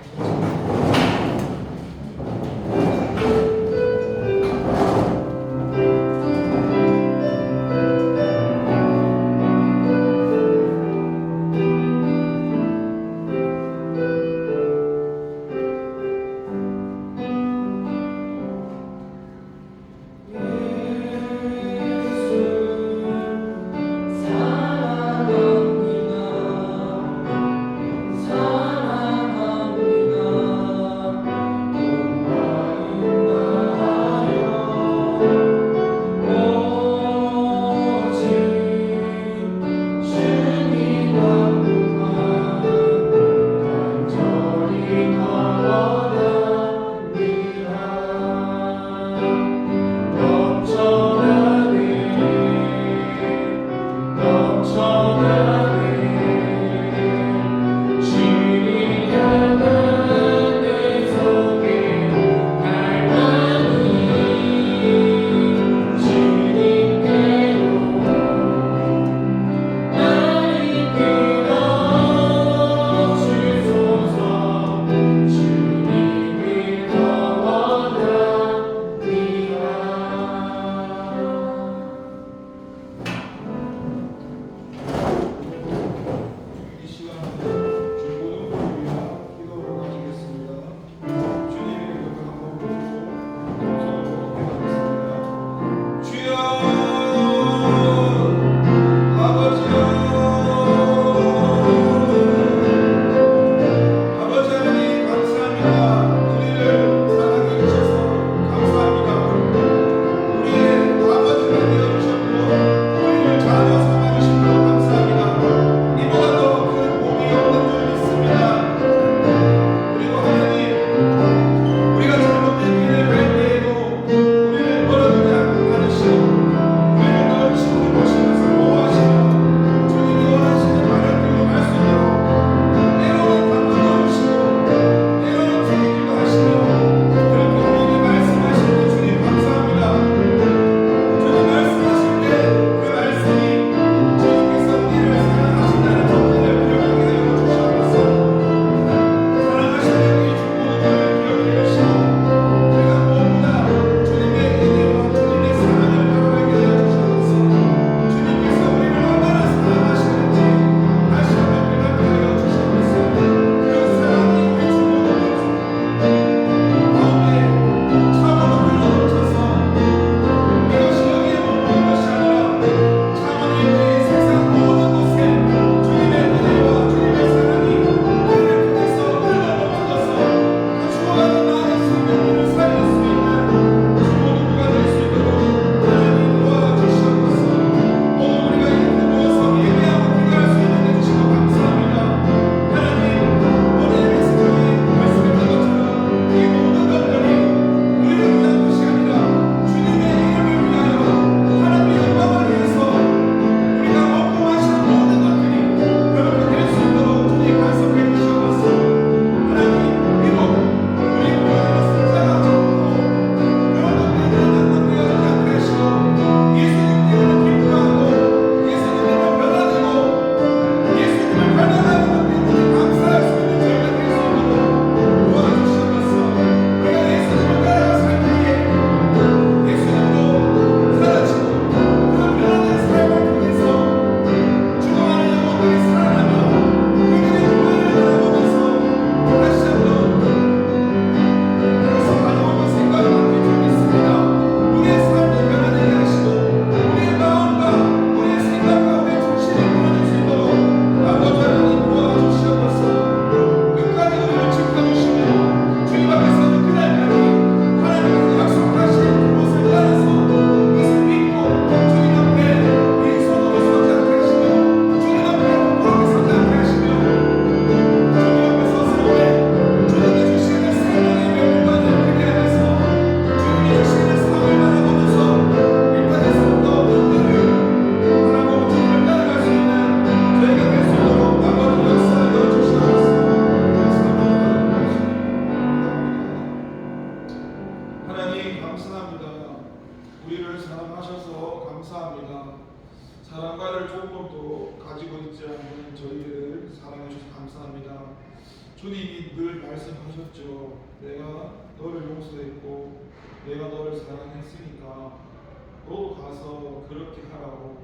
주님이 늘 말씀하셨죠. 내가 너를 용서했고 내가 너를 사랑했으니까 너도 가서 그렇게 하라고.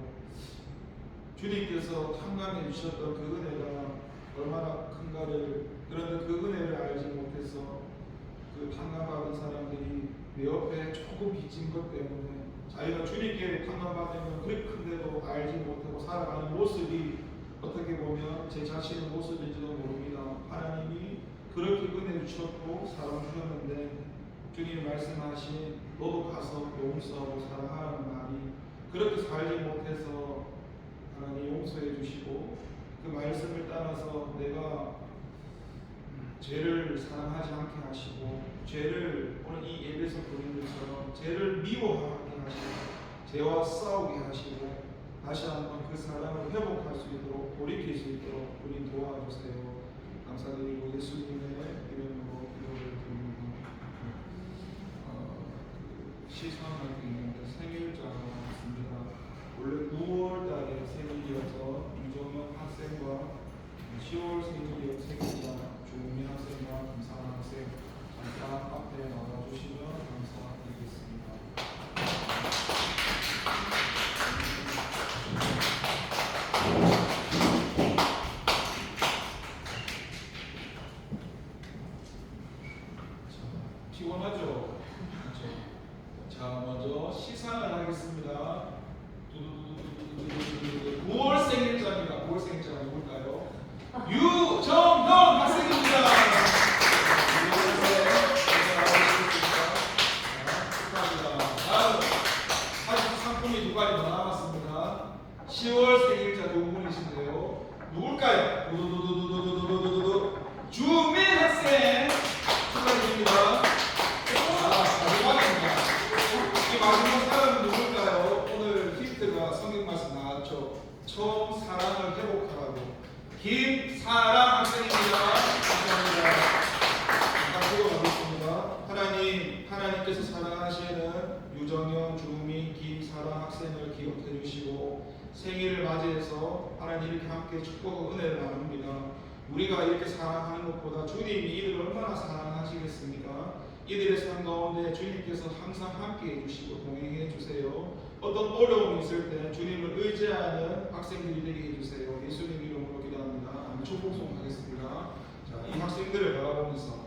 주님께서 탕감해 주셨던 그 은혜가 얼마나 큰가를, 그런데 그 은혜를 알지 못해서 그 탕감받은 사람들이 내 옆에 조금 빚진 것 때문에 자기가 주님께 탕감받은 건 그렇게 큰데도 알지 못하고 살아가는 모습이 어떻게 보면 제 자신의 모습일지도 모릅니다. 하나님이 그렇게 은혜 주셨고 사랑 주셨는데 주님이 말씀하신 너도 가서 용서하고 사랑하라는 말이 그렇게 살지 못해서 하나님 용서해 주시고 그 말씀을 따라서 내가 죄를 사랑하지 않게 하시고 죄를 오늘 이 예배에서 보는 것처럼 죄를 미워하게 하시고 죄와 싸우게 하시고 다시 한번 그 사랑을 회복할 수 있도록 돌이킬 수 있도록 우리 도와주세요. 감사드리고 예수님의 이름으로 기도를 드립니다. 시상할 때 있는데 생일자가 있습니다. 원래 9월 달에 생일이어서 유정현 학생과 10월 생일자 조민 학생과 김상환 학생 잠깐 앞에 나와주시면 감사드리겠습니다. 피곤하죠? 자, 먼저 시상을 하겠습니다. 9월 생일자입니다. 9월 생일자가 누굴까요? 유정현 학생입니다. 축하합니다. 다음 아직 상품이 두 가지 더 남았습니다. 10월 생일자 두 분이신데요. 누굴까요? 주민 학생 축하드립니다. 마지막입니다. 이 마지막 사람은 누굴까요? 오늘 힌트가 성경 말씀 나왔죠. 처음 사랑을 회복하라고. 김사랑 학생입니다. 감사합니다. 잠깐 기도하겠습니다. 하나님께서 사랑하시는 유정현, 주민, 김사랑 학생을 기억해 주시고 생일을 맞이해서 하나님 이렇게 함께 축복과 은혜를 나눕니다. 우리가 이렇게 사랑하는 것보다 주님이 이들을 얼마나 사랑하시겠습니까? 이들의 삶 가운데 주님께서 항상 함께 해주시고 동행해 주세요. 어떤 어려움이 있을 때 주님을 의지하는 학생들이 되게 해주세요. 예수님 이름으로 기도합니다. 축복송 하겠습니다. 자, 이 학생들을 바라보면서